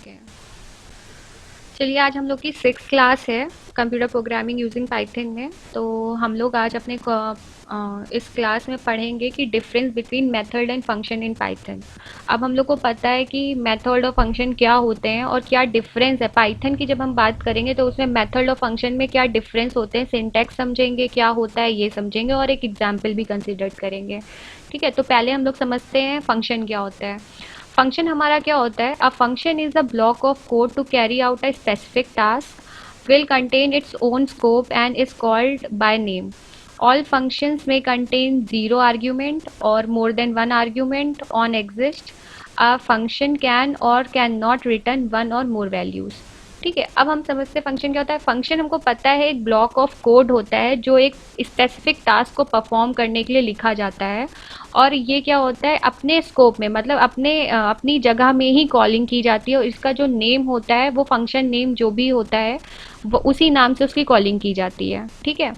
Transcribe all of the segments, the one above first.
Okay, चलिए आज हम लोग की 6th क्लास है कंप्यूटर प्रोग्रामिंग यूजिंग पाइथन में। तो हम लोग आज अपने इस क्लास में पढ़ेंगे कि difference between method and function in Python. अब हम लोग को पता है कि मेथड और फंक्शन क्या होते हैं और क्या डिफरेंस है। पाइथन की जब हम बात करेंगे तो उसमें मेथड और फंक्शन में क्या डिफरेंस होते हैं, सिंटैक्स समझेंगे क्या होता है ये समझेंगे और एक एग्जाम्पल भी कंसिडर करेंगे। ठीक है, तो पहले हम लोग समझते हैं फंक्शन क्या होता है। फंक्शन हमारा क्या होता है, a function is a block of code to carry out a specific task, will contain its own scope and is called by name. All functions may contain zero argument or more than one argument on exist. A function can or cannot return one or more values. ठीक है, अब हम समझते हैं function क्या होता है। Function हमको पता है एक ब्लॉक ऑफ कोड होता है जो एक स्पेसिफिक टास्क को परफॉर्म करने के लिए लिखा जाता है, और ये क्या होता है अपने स्कोप में, मतलब अपनी जगह में ही कॉलिंग की जाती है, और इसका जो नेम होता है वो फंक्शन नेम जो भी होता है वो उसी नाम से उसकी कॉलिंग की जाती है। ठीक है,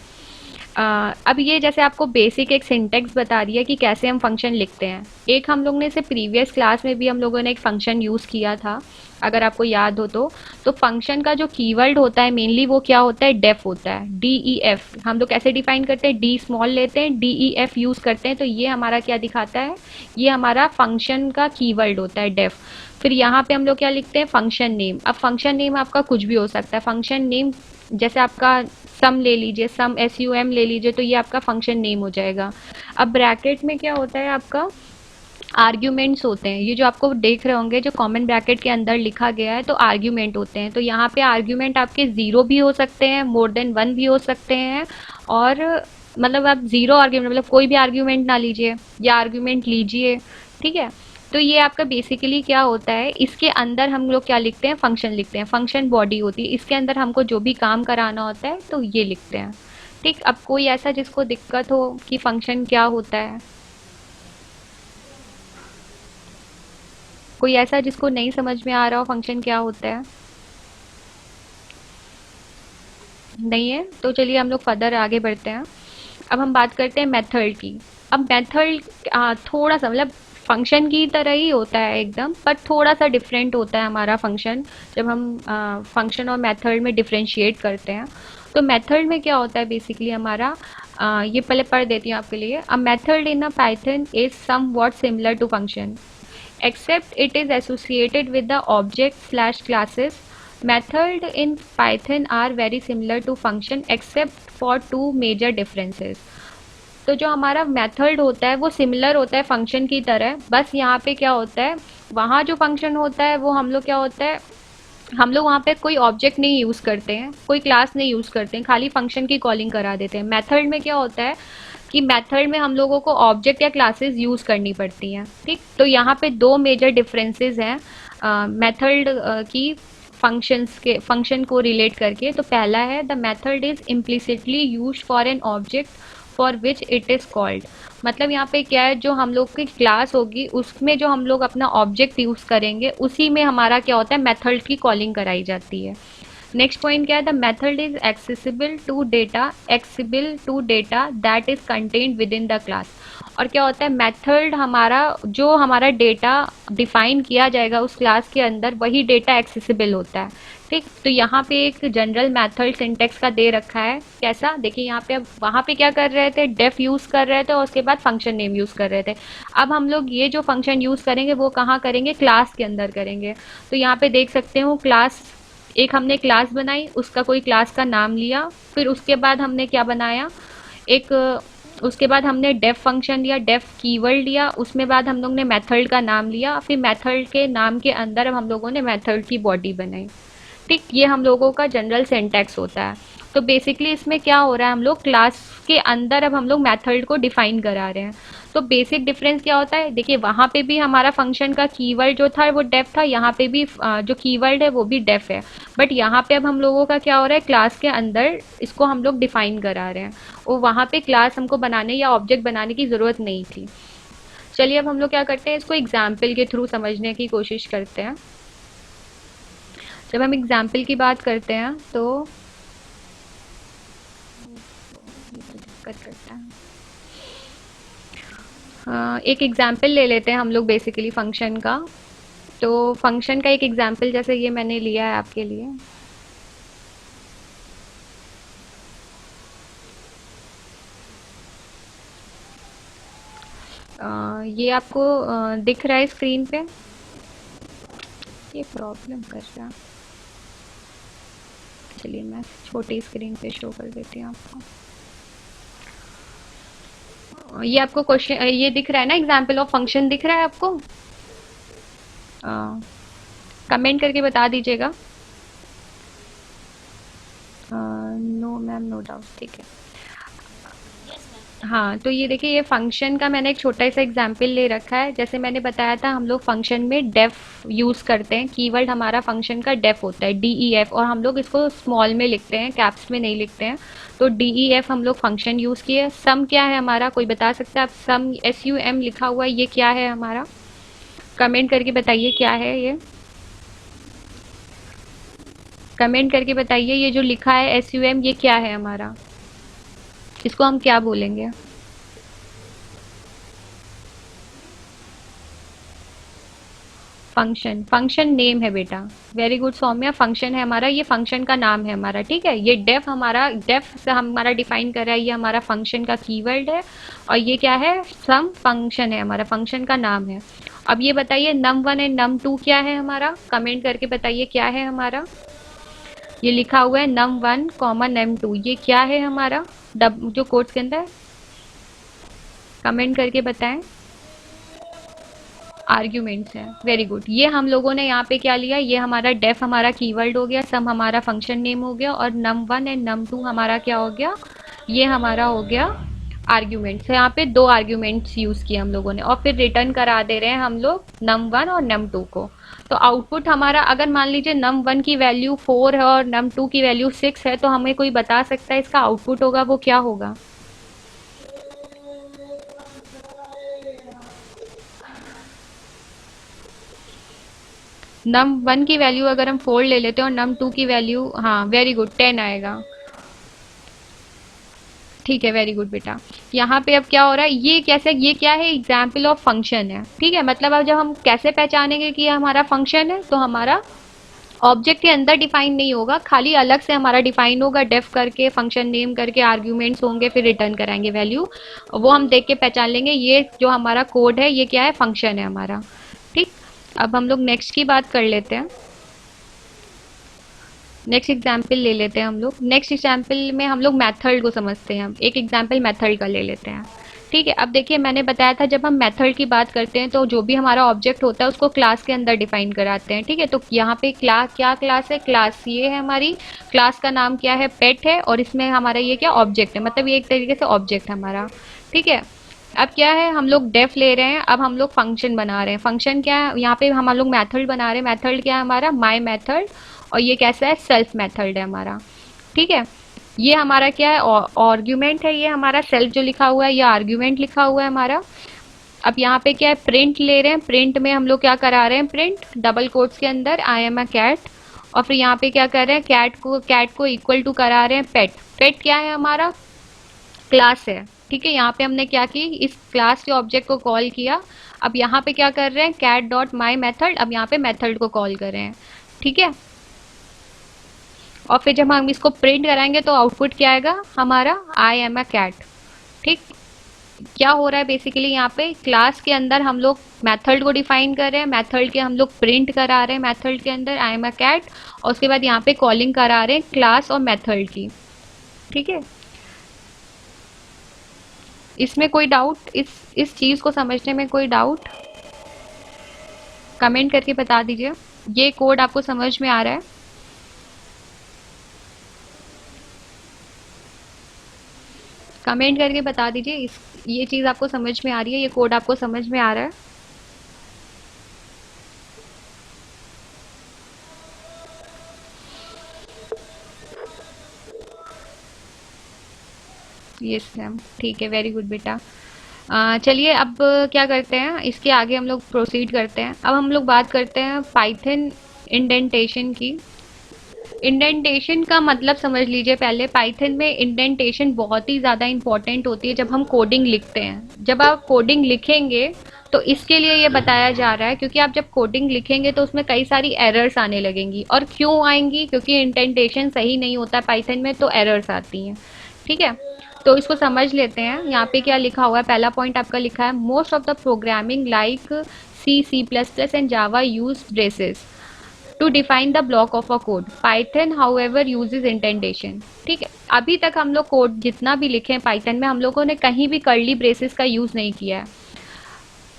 अब ये जैसे आपको बेसिक एक सिंटेक्स बता रही है कि कैसे हम फंक्शन लिखते हैं। एक हम लोग ने इसे प्रीवियस क्लास में भी हम लोगों ने एक फंक्शन यूज़ किया था, अगर आपको याद हो तो फंक्शन का जो कीवर्ड होता है मेनली वो क्या होता है, डेफ होता है। डी ई एफ हम लोग कैसे डिफाइन करते हैं, डी स्मॉल लेते हैं, डी ई एफ यूज़ करते हैं, तो ये हमारा क्या दिखाता है, ये हमारा फंक्शन का कीवर्ड होता है डेफ। फिर यहाँ पे हम लोग क्या लिखते हैं, फंक्शन नेम। अब फंक्शन नेम आपका कुछ भी हो सकता है। फंक्शन नेम जैसे आपका सम ले लीजिए, सम एस यू एम ले लीजिए, तो ये आपका फंक्शन नेम हो जाएगा। अब ब्रैकेट में क्या होता है, आपका आर्ग्यूमेंट्स होते हैं। ये जो आपको देख रहे होंगे जो कॉमन ब्रैकेट के अंदर लिखा गया है, तो आर्ग्यूमेंट होते हैं। तो यहाँ पे आर्ग्यूमेंट आपके ज़ीरो भी हो सकते हैं, मोर देन वन भी हो सकते हैं, और मतलब आप ज़ीरो आर्ग्यूमेंट मतलब कोई भी आर्ग्यूमेंट ना लीजिए या आर्ग्यूमेंट लीजिए। ठीक है, तो ये आपका बेसिकली क्या होता है, इसके अंदर हम लोग क्या लिखते हैं, फंक्शन लिखते हैं। फंक्शन बॉडी होती है, इसके अंदर हमको जो भी काम कराना होता है तो ये लिखते हैं। ठीक, अब कोई ऐसा जिसको दिक्कत हो कि फंक्शन क्या होता है, कोई ऐसा जिसको नहीं समझ में आ रहा हो फंक्शन क्या होता है, नहीं है, तो चलिए हम लोग फर्दर आगे बढ़ते हैं। अब हम बात करते हैं मेथड की। अब मेथड थोड़ा सा मतलब फंक्शन की तरह ही होता है एकदम, पर थोड़ा सा डिफरेंट होता है हमारा फंक्शन। जब हम फंक्शन और मेथड में डिफरेंशिएट करते हैं तो मेथड में क्या होता है बेसिकली हमारा, ये पहले पढ़ देती हूँ आपके लिए। A method in a Python is somewhat similar to function except it is associated with the object slash classes. Method in Python are very similar to function except for two major differences. तो जो हमारा method होता है वो similar होता है function की तरह, बस यहाँ पे क्या होता है, वहाँ जो फंक्शन होता है वो हम लोग क्या होता है, हम लोग वहाँ पे कोई ऑब्जेक्ट नहीं यूज़ करते हैं, कोई क्लास नहीं यूज़ करते हैं, खाली फंक्शन की कॉलिंग करा देते हैं। मेथड में क्या होता है कि मेथड में हम लोगों को ऑब्जेक्ट या क्लासेस यूज़ करनी पड़ती हैं। ठीक, तो यहाँ पे दो मेजर डिफरेंसेस हैं मेथड की फंक्शंस के, फंक्शन को रिलेट करके। तो पहला है the method is implicitly use for an object for which it is called. मतलब यहाँ पे क्या है, जो हम लोग की क्लास होगी उसमें जो हम लोग अपना ऑब्जेक्ट यूज़ करेंगे उसी में हमारा क्या होता है, मेथड की कॉलिंग कराई जाती है। नेक्स्ट पॉइंट क्या है, the method is accessible to data that is contained within the class. और क्या होता है, मेथड हमारा जो हमारा डेटा डिफाइन किया जाएगा उस क्लास के अंदर वही डेटा एक्सेसिबल होता है। ठीक, तो यहाँ पे एक जनरल मेथड सिंटेक्स का दे रखा है। कैसा, देखिए यहाँ पे अब वहाँ पे क्या कर रहे थे, डेफ यूज़ कर रहे थे और उसके बाद फंक्शन नेम यूज़ कर रहे थे। अब हम लोग ये जो फंक्शन यूज़ करेंगे वो कहाँ करेंगे, क्लास के अंदर करेंगे। तो यहाँ पे देख सकते हो क्लास, एक हमने क्लास बनाई, उसका कोई क्लास का नाम लिया, फिर उसके बाद हमने क्या बनाया, एक उसके बाद हमने डेफ फंक्शन लिया, डेफ कीवर्ड लिया, उसमें बाद हम लोग ने मेथड का नाम लिया, फिर मेथड के नाम के अंदर अब हम लोगों ने मेथड की बॉडी बनाई। ठीक, ये हम लोगों का जनरल सिंटैक्स होता है। तो बेसिकली इसमें क्या हो रहा है, हम लोग क्लास के अंदर अब हम लोग मेथड को डिफाइन करा रहे हैं। तो बेसिक डिफरेंस क्या होता है, देखिए वहाँ पे भी हमारा फंक्शन का कीवर्ड जो था वो डेफ था, यहाँ पे भी जो कीवर्ड है वो भी डेफ है। बट यहाँ पे अब हम लोगों का क्या हो रहा है, क्लास के अंदर इसको हम लोग डिफाइन करा रहे हैं, और वहाँ पे क्लास हमको बनाने या ऑब्जेक्ट बनाने की ज़रूरत नहीं थी। चलिए अब हम लोग क्या करते हैं, इसको एग्जाम्पल के थ्रू समझने की कोशिश करते हैं। जब हम एग्जाम्पल की बात करते हैं तो दिक्कत करता है, एक एग्जाम्पल ले लेते हैं हम लोग बेसिकली फंक्शन का। तो फंक्शन का एक एग्जांपल जैसे ये मैंने लिया है आपके लिए। ये आपको दिख रहा है स्क्रीन पे? ये प्रॉब्लम कर रहा है। चलिए मैं छोटी स्क्रीन पे शो कर देती हूँ आपको। ये आपको क्वेश्चन ये दिख रहा है ना, एग्जाम्पल ऑफ फंक्शन दिख रहा है आपको? कमेंट करके बता दीजिएगा। नो मैम, नो डाउट, ठीक है। हाँ, तो ये देखिए, ये फंक्शन का मैंने एक छोटा सा एग्जाम्पल ले रखा है। जैसे मैंने बताया था, हम लोग फंक्शन में डेफ यूज़ करते हैं। कीवर्ड हमारा फंक्शन का डेफ होता है, DEF, और हम लोग इसको स्मॉल में लिखते हैं, कैप्स में नहीं लिखते हैं। तो DEF हम लोग फंक्शन यूज़ किए। सम क्या है हमारा, कोई बता सकता है? आप सम SUM लिखा हुआ है, ये क्या है हमारा? कमेंट करके बताइए क्या है ये। कमेंट करके बताइए, ये जो लिखा है SUM, ये क्या है हमारा? इसको हम क्या बोलेंगे? फंक्शन, फंक्शन नेम है बेटा। वेरी गुड सौम्या, फंक्शन है हमारा, ये फंक्शन का नाम है हमारा, ठीक है। ये डेफ हमारा, डेफ से हमारा डिफाइन कर रहा है, ये हमारा फंक्शन का कीवर्ड है। और ये क्या है? सम फंक्शन है हमारा, फंक्शन का नाम है। अब ये बताइए num1 एंड num2 क्या है हमारा? कमेंट करके बताइए क्या है हमारा। ये लिखा हुआ है num1 कॉमा num2, ये क्या है हमारा? डब जो कोड्स के अंदर, कमेंट करके बताएं। आर्ग्यूमेंट्स हैं, वेरी गुड। ये हम लोगों ने यहाँ पे क्या लिया, ये हमारा डेफ हमारा कीवर्ड हो गया, सम हमारा फंक्शन नेम हो गया, और num1 एंड num2 हमारा क्या हो गया? ये हमारा हो गया आर्ग्यूमेंट्स। यहाँ पे दो आर्ग्यूमेंट्स यूज किए हम लोगों ने, और फिर रिटर्न करा दे रहे हैं हम लोग num1 और num2 को। तो आउटपुट हमारा, अगर मान लीजिए num1 की वैल्यू 4 है और num2 की वैल्यू 6 है, तो हमें कोई बता सकता है इसका आउटपुट होगा वो क्या होगा? num1 की वैल्यू अगर हम 4 ले लेते हैं और num2 की वैल्यू, हाँ वेरी गुड, 10 आएगा। ठीक है, वेरी गुड बेटा। यहाँ पे अब क्या हो रहा है, ये कैसे, ये क्या है? एग्जाम्पल ऑफ फंक्शन है, ठीक है। मतलब अब जब हम कैसे पहचानेंगे कि ये हमारा फंक्शन है, तो हमारा ऑब्जेक्ट के अंदर डिफाइन नहीं होगा, खाली अलग से हमारा डिफाइन होगा, डेफ करके, फंक्शन नेम करके, आर्ग्यूमेंट्स होंगे, फिर रिटर्न कराएंगे वैल्यू। वो हम देख के पहचान लेंगे ये जो हमारा कोड है ये क्या है? फंक्शन है हमारा, ठीक। अब हम लोग नेक्स्ट की बात कर लेते हैं। नेक्स्ट एग्जाम्पल ले लेते हैं हम लोग। नेक्स्ट एग्जाम्पल में हम लोग मेथड को समझते हैं। हम एक एग्जाम्पल मेथड का ले लेते हैं, ठीक है। अब देखिए, मैंने बताया था जब हम मेथड की बात करते हैं तो जो भी हमारा ऑब्जेक्ट होता है उसको क्लास के अंदर डिफाइन कराते हैं, ठीक है। तो यहाँ पे क्लास, क्या क्लास है? क्लास ये है हमारी। क्लास का नाम क्या है? पेट है। और इसमें हमारा ये क्या? ऑब्जेक्ट है, मतलब ये एक तरीके से ऑब्जेक्ट हमारा, ठीक है। अब क्या है, हम लोग डेफ ले रहे हैं, अब हम लोग फंक्शन बना रहे हैं। फंक्शन क्या है? यहाँ पे हम लोग मेथड बना रहे हैं। मेथड क्या है हमारा? My method. और ये कैसा है? सेल्फ मेथड है हमारा, ठीक है। ये हमारा क्या है? आर्ग्यूमेंट है। ये हमारा सेल्फ जो लिखा हुआ है, ये आर्ग्यूमेंट लिखा हुआ है हमारा। अब यहाँ पे क्या है? प्रिंट ले रहे हैं। प्रिंट में हम लोग क्या करा रहे हैं? प्रिंट डबल कोट्स के अंदर आई एम अ कैट। और फिर यहाँ पे क्या कर रहे हैं? कैट को इक्वल टू करा रहे हैं पेट। पेट क्या है हमारा? क्लास है, ठीक है। यहाँ पे हमने क्या की, इस क्लास के ऑब्जेक्ट को कॉल किया। अब यहाँ पे क्या कर रहे हैं? Cat dot my method. अब यहाँ पे मेथड को कॉल कर रहे हैं, ठीक है। और फिर जब हम इसको प्रिंट कराएंगे तो आउटपुट क्या आएगा हमारा? आई एम अ कैट, ठीक। क्या हो रहा है बेसिकली, यहाँ पे क्लास के अंदर हम लोग मेथड को डिफाइन कर रहे हैं, मेथड के हम लोग प्रिंट करा रहे हैं मेथड के अंदर आई एम अ कैट, और उसके बाद यहाँ पे कॉलिंग करा रहे हैं क्लास और मेथड की, ठीक है। इसमें कोई डाउट, इस चीज को समझने में कोई डाउट? कमेंट करके बता दीजिए, ये कोड आपको समझ में आ रहा है? कमेंट करके बता दीजिए, इस ये चीज आपको समझ में आ रही है, ये कोड आपको समझ में आ रहा है? यस मैम, ठीक है, वेरी गुड बेटा। चलिए अब क्या करते हैं, इसके आगे हम लोग प्रोसीड करते हैं। अब हम लोग बात करते हैं पाइथन इंडेंटेशन की। इंडेंटेशन का मतलब समझ लीजिए पहले। पाइथन में इंडेंटेशन बहुत ही ज़्यादा इंपॉर्टेंट होती है जब हम कोडिंग लिखते हैं। जब आप कोडिंग लिखेंगे तो इसके लिए ये बताया जा रहा है क्योंकि आप जब कोडिंग लिखेंगे तो उसमें कई सारी एरर्स आने लगेंगी। और क्यों आएंगी? क्योंकि इंटेंटेशन सही नहीं होता है पाइथन में, तो एरर्स आती हैं। ठीक है, तो इसको समझ लेते हैं। यहाँ पे क्या लिखा हुआ है? पहला पॉइंट आपका लिखा है, most of the programming like C, C plus plus and Java use braces to define the block of a code. Python however uses indentation. ठीक है, अभी तक हम लोग कोड जितना भी लिखे हैं पाइथन में, हम लोगों ने कहीं भी कर्ली ब्रेसेस का यूज़ नहीं किया है।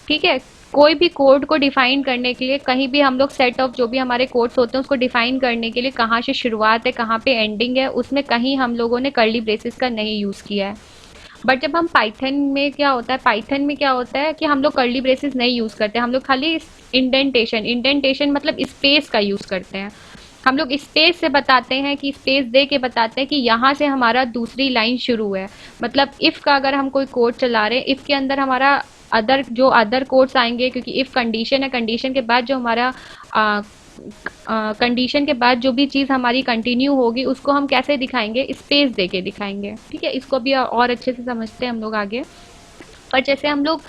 ठीक है, कोई भी कोड को डिफाइन करने के लिए कहीं भी हम लोग सेट ऑफ जो भी हमारे कोड्स होते हैं उसको डिफाइन करने के लिए कहाँ से शुरुआत है कहाँ पे एंडिंग है, उसमें कहीं हम लोगों ने कर्ली ब्रेसेस का नहीं यूज़ किया है। बट जब हम पाइथन में क्या होता है, पाइथन में क्या होता है कि हम लोग कर्ली ब्रेसेस नहीं यूज़ करते, हम लोग खाली इंडेंटेशन, इंडेंटेशन मतलब स्पेस का यूज़ करते हैं। हम लोग स्पेस से बताते हैं कि स्पेस दे के बताते हैं कि यहाँ से हमारा दूसरी लाइन शुरू है। मतलब इफ़ का अगर हम कोई कोड चला रहे हैं, इफ़ के अंदर हमारा अदर कोड्स आएंगे, क्योंकि इफ़ कंडीशन है, कंडीशन के बाद जो हमारा कंडीशन के बाद जो भी चीज़ हमारी कंटिन्यू होगी उसको हम कैसे दिखाएंगे? स्पेस दे के दिखाएंगे। ठीक है, इसको भी और अच्छे से समझते हैं हम लोग आगे। पर जैसे हम लोग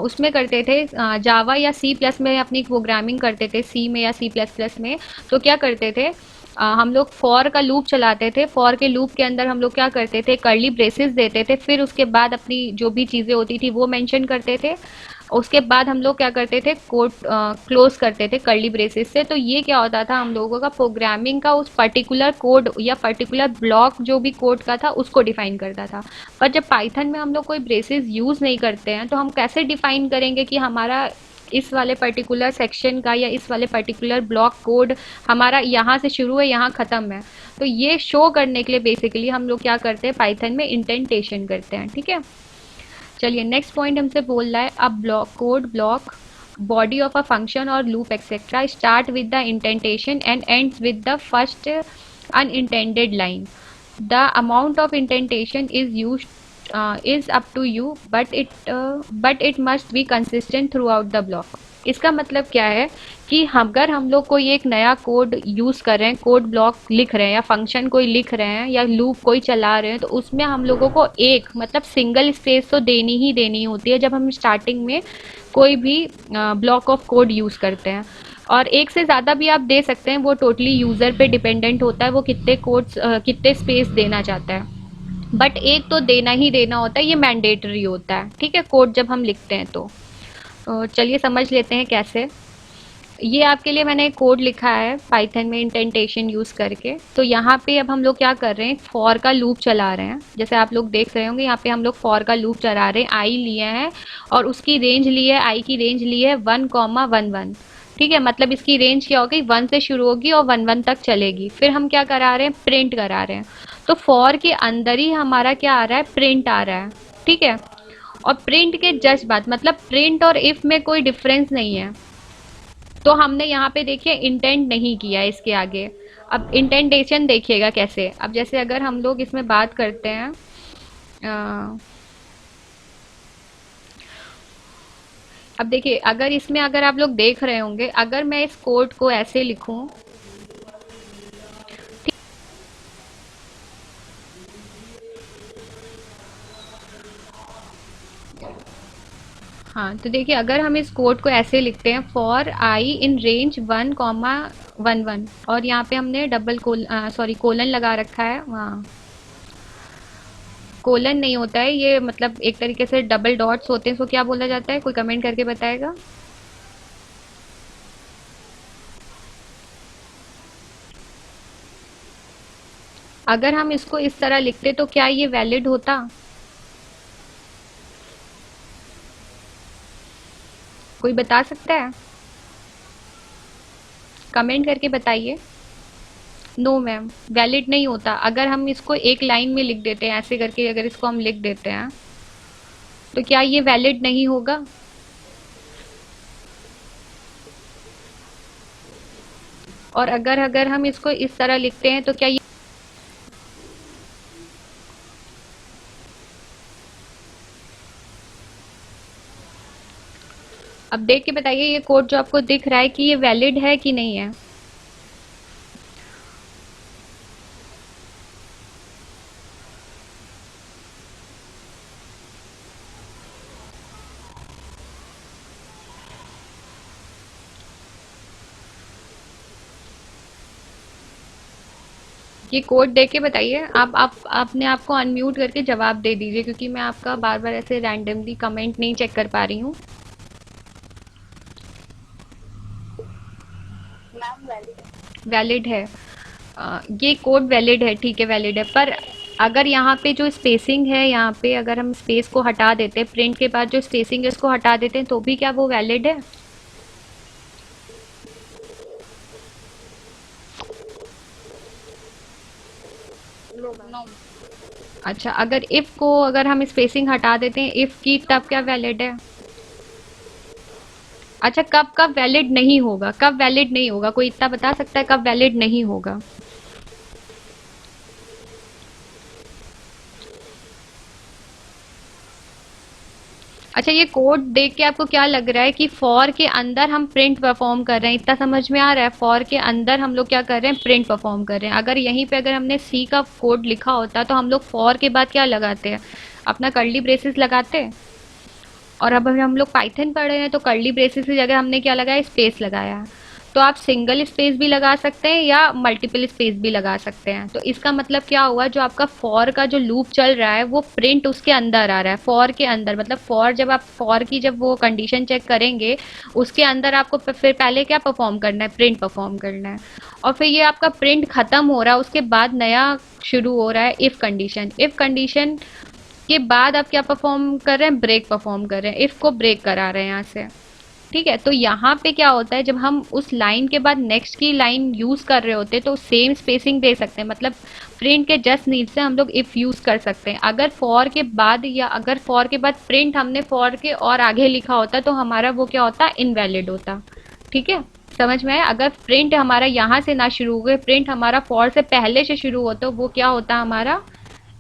उसमें करते थे जावा या सी प्लस में अपनी प्रोग्रामिंग करते थे, सी में या सी प्लस प्लस में, तो क्या करते थे? हम लोग फॉर का लूप चलाते थे। फॉर के लूप के अंदर हम लोग क्या करते थे? कर्ली ब्रेसेस देते थे, फिर उसके बाद अपनी जो भी चीज़ें होती थी वो मेंशन करते थे। उसके बाद हम लोग क्या करते थे? कोड क्लोज करते थे कर्ली ब्रेसेस से। तो ये क्या होता था? हम लोगों का प्रोग्रामिंग का उस पर्टिकुलर कोड या पर्टिकुलर ब्लॉक जो भी कोड का था उसको डिफाइन करता था। पर जब पाइथन में हम लोग कोई ब्रेसेस यूज़ नहीं करते हैं तो हम कैसे डिफाइन करेंगे कि हमारा इस वाले पर्टिकुलर सेक्शन का या इस वाले पर्टिकुलर ब्लॉक कोड हमारा यहाँ से शुरू है, यहाँ ख़त्म है? तो ये शो करने के लिए बेसिकली हम लोग क्या करते हैं? पाइथन में इंडेंटेशन करते हैं। ठीक है, चलिए नेक्स्ट पॉइंट हमसे बोल रहा है, अब block code block body of a function और loop etcetera start with the indentation and ends with the first unintended line. The amount of indentation is used is up to you, but it must be consistent throughout the block. इसका मतलब क्या है कि अगर हम लोग कोई एक नया कोड यूज़ कर रहे हैं, कोड ब्लॉक लिख रहे हैं या फंक्शन कोई लिख रहे हैं या लूप कोई चला रहे हैं, तो उसमें हम लोगों को एक मतलब सिंगल स्पेस तो देनी ही देनी होती है जब हम स्टार्टिंग में कोई भी ब्लॉक ऑफ कोड यूज़ करते हैं। और एक से ज़्यादा भी आप दे सकते हैं, वो टोटली यूज़र पे डिपेंडेंट होता है, वो कितने कोड्स कितने स्पेस देना चाहता है। बट एक तो देना ही देना होता है, ये मैंडेटरी होता है। ठीक है, कोड जब हम लिखते हैं तो चलिए समझ लेते हैं कैसे। ये आपके लिए मैंने एक कोड लिखा है पाइथन में इंडेंटेशन यूज़ करके। तो यहाँ पे अब हम लोग क्या कर रहे हैं? फॉर का लूप चला रहे हैं। जैसे आप लोग देख रहे होंगे यहाँ पे हम लोग फॉर का लूप चला रहे हैं, आई लिए हैं और उसकी रेंज ली है, आई की रेंज ली है 1,11। ठीक है, मतलब इसकी रेंज क्या होगी? 1 से शुरू होगी और 1 तक चलेगी। फिर हम क्या करा रहे हैं? प्रिंट करा रहे हैं। तो फॉर के अंदर ही हमारा क्या आ रहा है? प्रिंट आ रहा है। ठीक है, और प्रिंट के जस्ट बाद मतलब प्रिंट और इफ में कोई डिफरेंस नहीं है। तो हमने यहाँ पे देखिए इंटेंट नहीं किया इसके आगे। अब इंटेंटेशन देखिएगा कैसे। अब जैसे अगर हम लोग इसमें बात करते हैं अब देखिए, अगर इसमें अगर आप लोग देख रहे होंगे, अगर मैं इस कोड को ऐसे लिखूं, हाँ तो देखिए अगर हम इस कोड को ऐसे लिखते हैं, फॉर आई इन रेंज 1,11 और यहाँ पे हमने डबल कोलन लगा रखा है। वहाँ कोलन नहीं होता है ये, मतलब एक तरीके से डबल डॉट्स होते हैं। इसको क्या बोला जाता है? कोई कमेंट करके बताएगा। अगर हम इसको इस तरह लिखते तो क्या ये वैलिड होता? कोई बता सकता है? कमेंट करके बताइए। नो मैम, वैलिड नहीं होता। अगर हम इसको एक लाइन में लिख देते हैं ऐसे करके, अगर इसको हम लिख देते हैं तो क्या ये वैलिड नहीं होगा? और अगर अगर हम इसको इस तरह लिखते हैं तो क्या ये, अब देख के बताइए ये कोड जो आपको दिख रहा है कि ये वैलिड है कि नहीं है? ये कोड दे के बताइए। आप अपने आप को अनम्यूट करके जवाब दे दीजिए, क्योंकि मैं आपका बार बार ऐसे रैंडमली कमेंट नहीं चेक कर पा रही हूँ। Ma'am valid. वैलिड है। ये कोड वैलिड है, ठीक है वैलिड है, पर अगर यहाँ पे जो स्पेसिंग है, यहाँ पे अगर हम स्पेस को हटा देते हैं, प्रिंट के बाद जो स्पेसिंग है उसको हटा देते हैं, तो भी क्या वो वैलिड है? No ma'am. अच्छा, अगर इफ को अगर हम स्पेसिंग हटा देते हैं इफ की, तब क्या वैलिड है? अच्छा, कब कब वैलिड नहीं होगा, कब वैलिड नहीं होगा, कोई इतना बता सकता है कब वैलिड नहीं होगा? अच्छा, ये कोड देख के आपको क्या लग रहा है कि फॉर के अंदर हम प्रिंट परफॉर्म कर रहे हैं, इतना समझ में आ रहा है? फॉर के अंदर हम लोग क्या कर रहे हैं, प्रिंट परफॉर्म कर रहे हैं। अगर यहीं पे अगर हमने सी का कोड लिखा होता तो हम लोग फॉर के बाद क्या लगाते हैं, अपना कर्ली ब्रेसेस लगाते हैं। और अब हम लोग पाइथन पढ़ रहे हैं तो कर्ली ब्रेसेस की जगह हमने क्या लगाया, स्पेस लगाया। तो आप सिंगल स्पेस भी लगा सकते हैं या मल्टीपल स्पेस भी लगा सकते हैं। तो इसका मतलब क्या हुआ, जो आपका फॉर का जो लूप चल रहा है वो प्रिंट उसके अंदर आ रहा है, फॉर के अंदर। मतलब फॉर, जब आप फॉर की जब वो कंडीशन चेक करेंगे, उसके अंदर आपको फिर पहले क्या परफॉर्म करना है, प्रिंट परफॉर्म करना है। और फिर ये आपका प्रिंट खत्म हो रहा है, उसके बाद नया शुरू हो रहा है इफ कंडीशन। इफ कंडीशन के बाद आप क्या परफॉर्म कर रहे हैं, ब्रेक परफॉर्म कर रहे हैं, इफ को ब्रेक करा रहे हैं यहाँ से। ठीक है, तो यहाँ पे क्या होता है, जब हम उस लाइन के बाद नेक्स्ट की लाइन यूज कर रहे होते हैं तो सेम स्पेसिंग दे सकते हैं। मतलब प्रिंट के जस्ट नीड से हम लोग इफ यूज कर सकते हैं। अगर फॉर के बाद, या अगर फॉर के बाद प्रिंट हमने फॉर के और आगे लिखा होता तो हमारा वो क्या होता, इनवैलिड होता। ठीक है, समझ में आया? अगर प्रिंट हमारा यहाँ से ना शुरू हुए, प्रिंट हमारा फॉर से पहले से शुरू होता, वो क्या होता, हमारा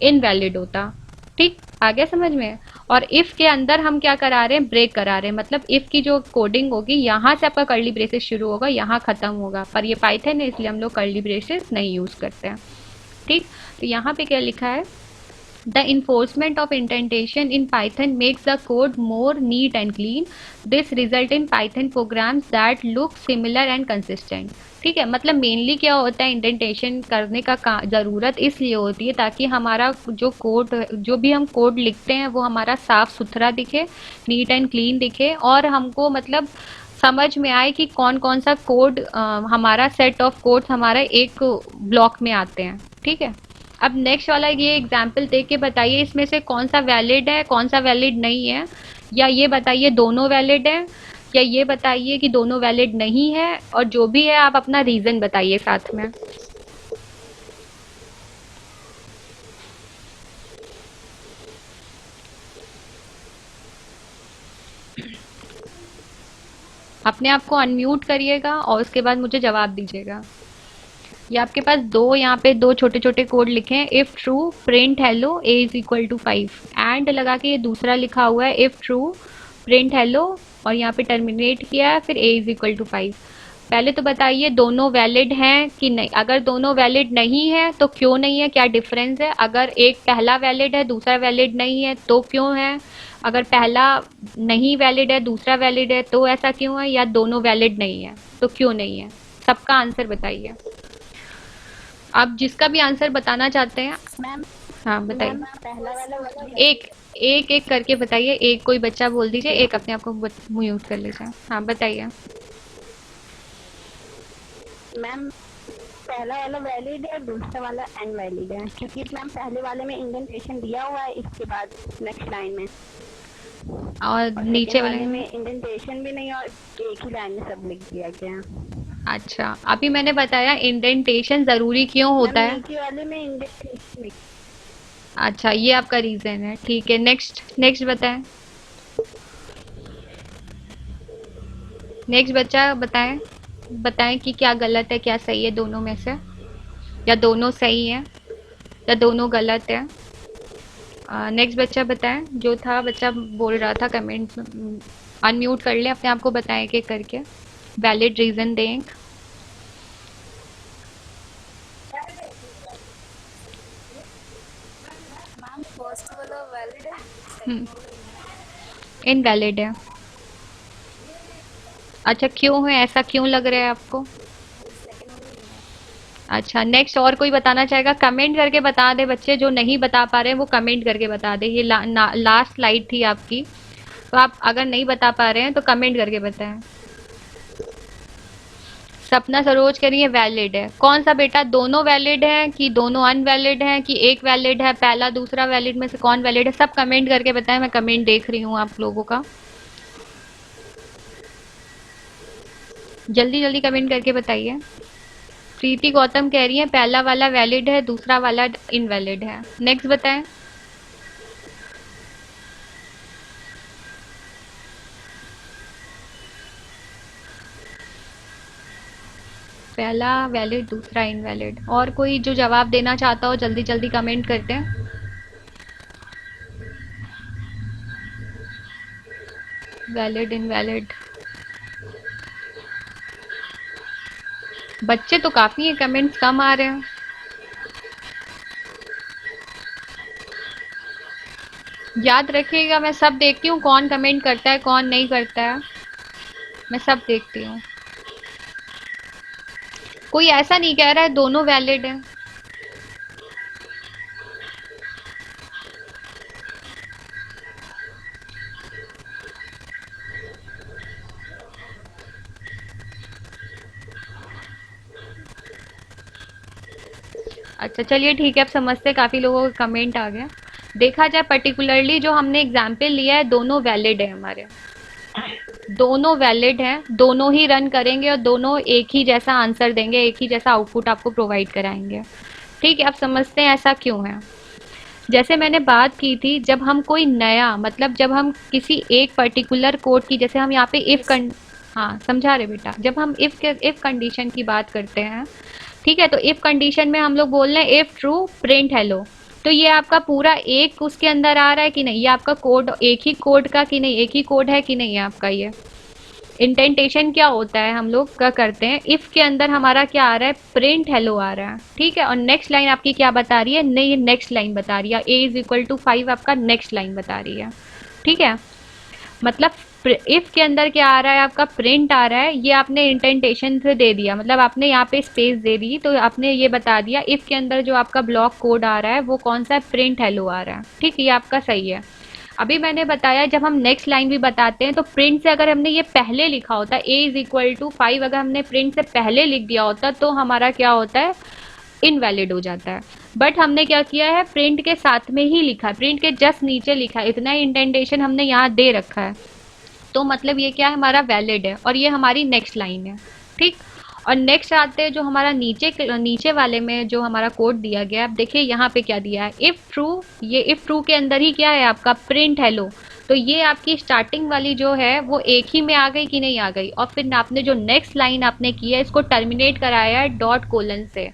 इनवैलिड होता। ठीक, आ गया समझ में? और इफ के अंदर हम क्या करा रहे हैं, ब्रेक करा रहे हैं। मतलब इफ की जो कोडिंग होगी, यहाँ से आपका कर्ली ब्रेसेस शुरू होगा, यहाँ खत्म होगा। पर ये पाइथन है इसलिए हम लोग कर्ली ब्रेसेस नहीं यूज करते हैं। ठीक, तो यहाँ पे क्या लिखा है, the enforcement of indentation in Python makes the code more neat and clean. This result in Python programs that look similar and consistent. ठीक है, मतलब मेनली क्या होता है, इंडेंटेशन करने का ज़रूरत इसलिए होती है ताकि हमारा जो कोड, जो भी हम कोड लिखते हैं वो हमारा साफ सुथरा दिखे, नीट एंड क्लीन दिखे, और हमको मतलब समझ में आए कि कौन कौन सा कोड, हमारा सेट ऑफ कोड्स हमारा एक ब्लॉक में आते हैं। ठीक है, अब नेक्स्ट वाला ये एग्जाम्पल देख के बताइए इसमें से कौन सा वैलिड है, कौन सा वैलिड नहीं है। या ये बताइए दोनों वैलिड है, या ये बताइए कि दोनों वैलिड नहीं है। और जो भी है आप अपना रीजन बताइए साथ में। अपने आप को अनम्यूट करिएगा और उसके बाद मुझे जवाब दीजिएगा। ये आपके पास दो, यहाँ पे दो छोटे छोटे कोड लिखे हैं, if true print hello a is equal to 5, and लगा के ये दूसरा लिखा हुआ है इफ ट्रू प्रिंट हेलो, और यहाँ पे टर्मिनेट किया है, फिर ए इज इक्वल टू 5। पहले तो बताइए दोनों वैलिड हैं कि नहीं। अगर दोनों वैलिड नहीं है तो क्यों नहीं है, क्या डिफरेंस है? अगर एक पहला वैलिड है दूसरा वैलिड नहीं है तो क्यों है? अगर पहला नहीं वैलिड है दूसरा वैलिड है तो ऐसा क्यों है? या दोनों वैलिड नहीं है तो क्यों नहीं है? सबका आंसर बताइए। आप जिसका भी आंसर बताना चाहते हैं। मैम हाँ बताइए। मैम पहला वाला एक एक एक करके बताइए, एक कोई बच्चा बोल दीजिए, एक अपने आप को म्यूट कर लीजिए। हाँ बताइए। मैम पहला वाला वैलिड है, दूसरा वाला अनवैलिड है, क्योंकि मैम पहले वाले में इंडेंटेशन दिया हुआ है इसके बाद नेक्स्ट लाइन में, और और नीचे सेकंड वाले वाले में? में इंडेंटेशन भी नहीं और एक ही लाइन में सब लिख दिया गया। अच्छा, अभी मैंने बताया इंडेंटेशन ज़रूरी क्यों मैम होता है। नीचे वाले में इंडेंटेशन। अच्छा, ये आपका रीज़न है, ठीक है। नेक्स्ट नेक्स्ट बताएं। नेक्स्ट बच्चा बताएं। बताएं कि क्या गलत है क्या सही है दोनों में से, या दोनों सही है या दोनों गलत है। नेक्स्ट बच्चा बताएं, जो था बच्चा बोल रहा था कमेंट में। अनम्यूट कर ले अपने आप को, बताएं कि करके वैलिड रीज़न दें। मैम फर्स्ट वाला वैलिड है, हम्म, सेकंड वाला इनवैलिड है। अच्छा, क्यों है ऐसा, क्यों लग रहा है आपको? सेकंड वाला नहीं है। अच्छा, नेक्स्ट और कोई बताना चाहेगा? कमेंट करके बता दे बच्चे, जो नहीं बता पा रहे हैं वो कमेंट करके बता दे। ये लास्ट स्लाइड थी आपकी, तो आप अगर नहीं बता पा रहे हैं तो कमेंट करके बताएं। सपना सरोज कह रही है वैलिड है। कौन सा बेटा, दोनों वैलिड है कि दोनों अनवैलिड है कि एक वैलिड है? पहला दूसरा वैलिड में से कौन वैलिड है? सब कमेंट करके बताएं, मैं कमेंट देख रही हूँ आप लोगों का। जल्दी जल्दी कमेंट करके बताइए। प्रीति गौतम कह रही है पहला वाला वैलिड है, दूसरा वाला इनवैलिड है। नेक्स्ट बताएं। पहला वैलिड, दूसरा इनवैलिड। और कोई जो जवाब देना चाहता हो जल्दी जल्दी कमेंट करते हैं। Valid, invalid. बच्चे तो काफी हैं, कमेंट्स कम आ रहे हैं। याद रखिएगा, मैं सब देखती हूँ कौन कमेंट करता है कौन नहीं करता है, मैं सब देखती हूँ। कोई ऐसा नहीं कह रहा है दोनों वैलिड है। अच्छा चलिए ठीक है, अब समझते हैं, काफी लोगों का कमेंट आ गया। देखा जाए पर्टिकुलरली जो हमने एग्जाम्पल लिया है, दोनों वैलिड है हमारे, दोनों वैलिड हैं, दोनों ही रन करेंगे और दोनों एक ही जैसा आंसर देंगे, एक ही जैसा आउटपुट आपको प्रोवाइड कराएंगे। ठीक है, अब समझते हैं ऐसा क्यों है। जैसे मैंने बात की थी, जब हम कोई नया, मतलब जब हम किसी एक पर्टिकुलर कोड की, जैसे हम यहाँ पे इफ हाँ समझा रहे बेटा, जब हम इफ कंडीशन की बात करते हैं, ठीक है, तो इफ कंडीशन में हम लोग बोल रहे हैं इफ ट्रू प्रिंट हेलो। तो ये आपका पूरा एक उसके अंदर आ रहा है कि नहीं, ये आपका कोड एक ही कोड का कि नहीं, एक ही कोड है कि नहीं है आपका। ये इंटेंटेशन क्या होता है, हम लोग क्या करते हैं, इफ के अंदर हमारा क्या आ रहा है, प्रिंट हेलो आ रहा है, ठीक है। और नेक्स्ट लाइन आपकी क्या बता रही है, नहीं, नेक्स्ट लाइन बता रही है, ए इज इक्वल टू 5 आपका नेक्स्ट लाइन बता रही है, ठीक है। मतलब इफ के अंदर क्या आ रहा है, आपका प्रिंट आ रहा है, ये आपने इंटेंटेशन से दे दिया, मतलब आपने यहाँ पे स्पेस दे दी, तो आपने ये बता दिया इफ के अंदर जो आपका ब्लॉक कोड आ रहा है वो कौन सा है, प्रिंट हेलो आ रहा है, ठीक, ये आपका सही है। अभी मैंने बताया जब हम नेक्स्ट लाइन भी बताते हैं, तो प्रिंट से अगर हमने ये पहले लिखा होता, ए इज इक्वल टू 5 अगर हमने प्रिंट से पहले लिख दिया होता, तो हमारा क्या होता है, इनवैलिड हो जाता है। बट हमने क्या किया है, प्रिंट के साथ में ही लिखा है, प्रिंट के जस्ट नीचे लिखा है, इतना ही इंटेंटेशन हमने यहाँ दे रखा है, तो मतलब ये क्या है, हमारा वैलिड है, और ये हमारी नेक्स्ट लाइन है, ठीक। और नेक्स्ट आते हैं जो हमारा नीचे नीचे वाले में जो हमारा कोड दिया गया है, अब देखिए यहाँ पे क्या दिया है, इफ ट्रू, ये इफ ट्रू के अंदर ही क्या है आपका, प्रिंट हेलो। तो ये आपकी स्टार्टिंग वाली जो है वो एक ही में आ गई कि नहीं आ गई, और फिर आपने जो नेक्स्ट लाइन आपने की है इसको टर्मिनेट कराया है डॉट कोलन से,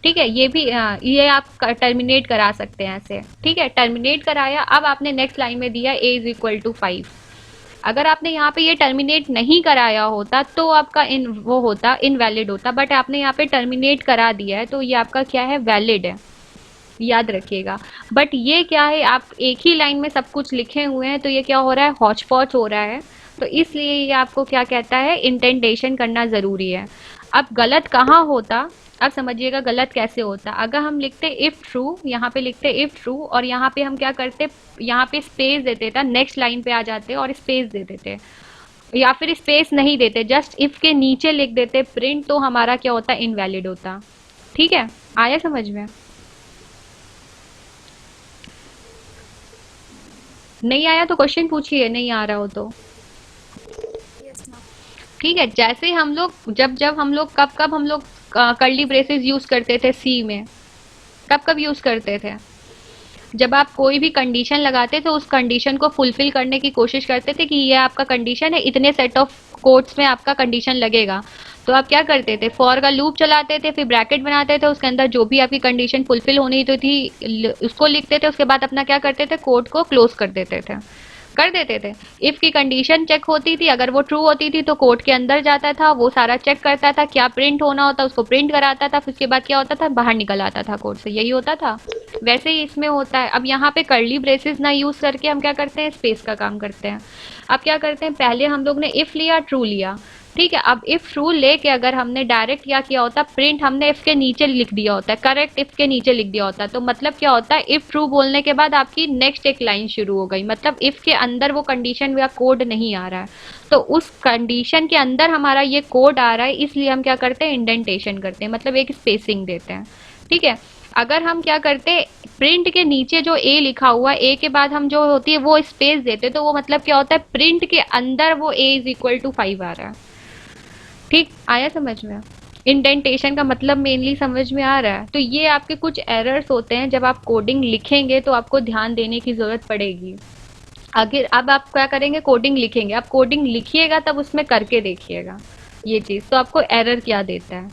ठीक है। ये भी ये आप टर्मिनेट करा सकते हैं ऐसे, ठीक है, टर्मिनेट कराया। अब आपने नेक्स्ट लाइन में दिया ए इज इक्वल टू 5। अगर आपने यहाँ पे ये टर्मिनेट नहीं कराया होता तो आपका इन वो होता, इनवैलिड होता, बट आपने यहाँ पे टर्मिनेट करा दिया है, तो ये आपका क्या है, वैलिड है, याद रखिएगा। बट ये क्या है, आप एक ही लाइन में सब कुछ लिखे हुए हैं, तो ये क्या हो रहा है, हौच पौच हो रहा है, तो इसलिए ये आपको क्या कहता है, इंटेंटेशन करना ज़रूरी है। अब गलत कहाँ होता, अब समझिएगा गलत कैसे होता। अगर हम लिखते इफ़ ट्रू, यहाँ पे लिखते इफ़ ट्रू, और यहाँ पे हम क्या करते, यहाँ पे स्पेस देते था, नेक्स्ट लाइन पे आ जाते और स्पेस दे देते, या फिर स्पेस नहीं देते, जस्ट इफ़ के नीचे लिख देते प्रिंट, तो हमारा क्या होता, इनवैलिड होता, ठीक है। आया समझ में? नहीं आया तो क्वेश्चन पूछिए, नहीं आ रहा हो तो। ठीक है, जैसे हम लोग जब जब हम लोग कब कब हम लोग कर्ली ब्रेसेस यूज करते थे सी में, कब कब यूज करते थे, जब आप कोई भी कंडीशन लगाते थे, उस कंडीशन को फुलफिल करने की कोशिश करते थे कि ये आपका कंडीशन है, इतने सेट ऑफ कोड्स में आपका कंडीशन लगेगा, तो आप क्या करते थे, फॉर का लूप चलाते थे, फिर ब्रैकेट बनाते थे, उसके अंदर जो भी आपकी कंडीशन फुलफिल होनी तो थी उसको लिखते थे, उसके बाद अपना क्या करते थे, कोड को क्लोज कर देते थे। इफ की कंडीशन चेक होती थी, अगर वो ट्रू होती थी तो कोड के अंदर जाता था, वो सारा चेक करता था, क्या प्रिंट होना होता उसको प्रिंट कराता था, फिर उसके बाद क्या होता था, बाहर निकल आता था कोड से, यही होता था। वैसे ही इसमें होता है। अब यहाँ पे कर्ली ब्रेसेस ना यूज करके हम क्या करते हैं, स्पेस का काम करते हैं। अब क्या करते हैं, पहले हम लोग ने इफ लिया, ट्रू लिया, ठीक है, अब इफ रूल लेके अगर हमने डायरेक्ट क्या किया होता, प्रिंट हमने इफ के नीचे लिख दिया होता है, करेक्ट इफ के नीचे लिख दिया होता है, तो मतलब क्या होता है, इफ ट्रू बोलने के बाद आपकी नेक्स्ट एक लाइन शुरू हो गई, मतलब इफ के अंदर वो कंडीशन या कोड नहीं आ रहा है, तो उस कंडीशन के अंदर हमारा ये कोड आ रहा है, इसलिए हम क्या करते हैं, इंडेंटेशन करते हैं, मतलब एक स्पेसिंग देते हैं। ठीक है, अगर हम क्या करते, प्रिंट के नीचे जो ए लिखा हुआ है, ए के बाद हम जो होती है वो स्पेस देते, तो वो मतलब क्या होता है, प्रिंट के अंदर वो ए इज इक्वल टू 5 आ रहा है। ठीक आया समझ में? इंडेंटेशन का मतलब मेनली समझ में आ रहा है? तो ये आपके कुछ एरर्स होते हैं, जब आप कोडिंग लिखेंगे तो आपको ध्यान देने की ज़रूरत पड़ेगी। आखिर अब आप क्या करेंगे, कोडिंग लिखेंगे, आप कोडिंग लिखिएगा तब उसमें करके देखिएगा ये चीज़, तो आपको एरर क्या देता है।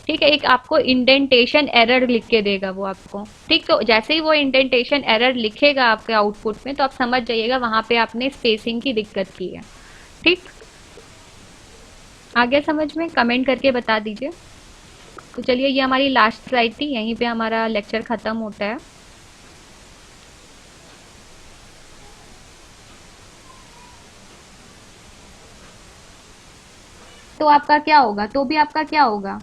ठीक है, एक आपको इंडेंटेशन एरर लिख के देगा वो आपको। ठीक, तो जैसे ही वो इंडेंटेशन एरर लिखेगा आपके आउटपुट में, तो आप समझ जाइएगा वहाँ पे आपने स्पेसिंग की दिक्कत की है। ठीक, आ गया समझ में? कमेंट करके बता दीजिए। तो चलिए, ये हमारी लास्ट स्लाइड थी, यहीं पे हमारा लेक्चर ख़त्म होता है। तो आपका क्या होगा, तो भी आपका क्या होगा,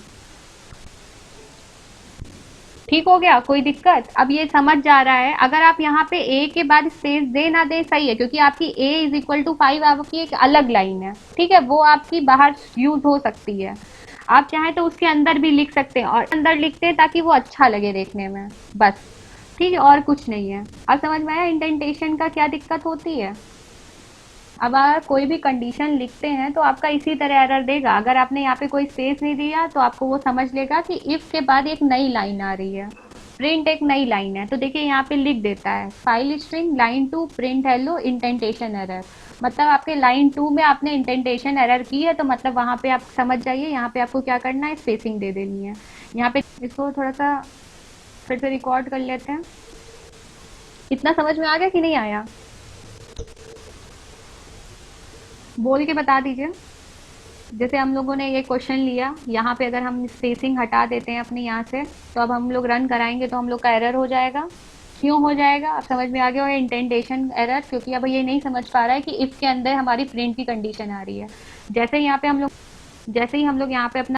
ठीक हो गया, कोई दिक्कत? अब ये समझ जा रहा है, अगर आप यहाँ पे ए के बाद स्पेस दे ना दे सही है, क्योंकि आपकी ए इज इक्वल टू 5 आपकी एक अलग लाइन है। ठीक है, वो आपकी बाहर यूज हो सकती है, आप चाहें तो उसके अंदर भी लिख सकते हैं, और अंदर लिखते हैं ताकि वो अच्छा लगे देखने में, बस। ठीक है, और कुछ नहीं है। अब समझ में आया इंडेंटेशन का क्या दिक्कत होती है? अब अगर कोई भी कंडीशन लिखते हैं तो आपका इसी तरह एरर देगा, अगर आपने यहाँ पे कोई स्पेस नहीं दिया तो आपको वो समझ लेगा कि इफ के बाद एक नई लाइन आ रही है, प्रिंट एक नई लाइन है, तो देखिए यहाँ पे लिख देता है file string line 2 print hello indentation error, मतलब आपके लाइन 2 में आपने इंडेंटेशन एरर की है, तो मतलब वहाँ पे आप समझ जाइए, यहाँ पे आपको क्या करना है, स्पेसिंग दे देनी है। यहाँ पे इसको थोड़ा सा फिर से रिकॉर्ड कर लेते हैं। इतना समझ में आ गया कि नहीं आया? बोल के बता दीजिए। जैसे हम लोगों ने ये क्वेश्चन लिया, यहाँ पे अगर हम स्पेसिंग हटा देते हैं अपने यहाँ से, तो अब हम लोग रन कराएंगे तो हम लोग का एरर हो जाएगा। क्यों हो जाएगा, अब समझ में आ गया होगा, इंटेंटेशन एरर, क्योंकि अब ये नहीं समझ पा रहा है कि इफ के अंदर हमारी प्रिंट की कंडीशन आ रही है। जैसे ही यहाँ पे हम लोग जैसे ही हम लोग यहाँ पे अपना